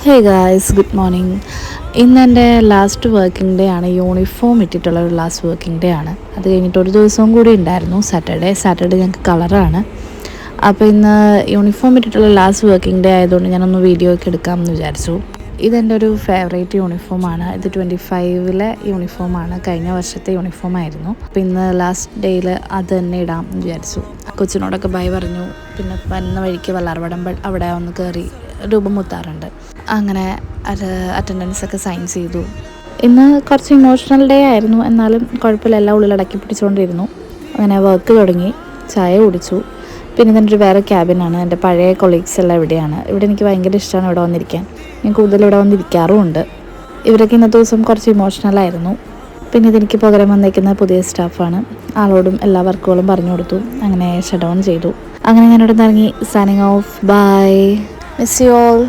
Hey guys, good morning. ഇന്ന് എൻ്റെ last working day ആണ്. യൂണിഫോം ഇട്ടിട്ടുള്ള ഒരു ലാസ്റ്റ് വർക്കിംഗ് ഡേ ആണ്. അത് കഴിഞ്ഞിട്ട് ഒരു ദിവസവും കൂടി ഉണ്ടായിരുന്നു, സാറ്റർഡേ ഞങ്ങൾക്ക് കളറാണ്. അപ്പോൾ ഇന്ന് യൂണിഫോം ഇട്ടിട്ടുള്ള ലാസ്റ്റ് വർക്കിംഗ് ഡേ ആയതുകൊണ്ട് ഞാനൊന്ന് വീഡിയോ ഒക്കെ എടുക്കാമെന്ന് വിചാരിച്ചു. ഇതെൻ്റെ ഒരു ഫേവറേറ്റ് യൂണിഫോമാണ്. ഇത് 25-ലെ യൂണിഫോമാണ്, കഴിഞ്ഞ വർഷത്തെ യൂണിഫോം ആയിരുന്നു. അപ്പോൾ ഇന്ന് ലാസ്റ്റ് ഡേയിൽ അത് തന്നെ ഇടാം എന്ന് വിചാരിച്ചു. കൊച്ചിനോടൊക്കെ ബൈ പറഞ്ഞു. പിന്നെ വന്ന വഴിക്ക് വല്ലാർവടം അവിടെ ഒന്ന് കയറി രൂപം മുത്താറുണ്ട്. അങ്ങനെ അത് അറ്റൻഡൻസൊക്കെ സൈൻ ചെയ്തു. ഇന്ന് കുറച്ച് ഇമോഷണൽ ഡേ ആയിരുന്നു, എന്നാലും കുഴപ്പമില്ല, എല്ലാം ഉള്ളിലടക്കി പിടിച്ചുകൊണ്ടിരുന്നു. അങ്ങനെ വർക്ക് തുടങ്ങി, ചായ കുടിച്ചു. പിന്നെ ഇതിൻ്റെ ഒരു വേറെ ക്യാബിനാണ്. എൻ്റെ പഴയ കൊളീഗ്സ് എല്ലാം ഇവിടെയാണ്. ഇവിടെ എനിക്ക് ഭയങ്കര ഇഷ്ടമാണ് ഇവിടെ വന്നിരിക്കാൻ. ഞാൻ കൂടുതൽ ഇവിടെ വന്നിരിക്കാറുമുണ്ട്. ഇവരൊക്കെ ഇന്നത്തെ ദിവസം കുറച്ച് ഇമോഷണലായിരുന്നു. പിന്നെ ഇതെനിക്ക് പകരം വന്നേക്കുന്ന പുതിയ സ്റ്റാഫാണ്. ആളോടും എല്ലാ വർക്കുകളും പറഞ്ഞു കൊടുത്തു. അങ്ങനെ ഷട്ട് ഡൗൺ ചെയ്തു. അങ്ങനെ ഞാനിവിടെ നിന്ന് ഇറങ്ങി. Signing off. Bye. Miss you all.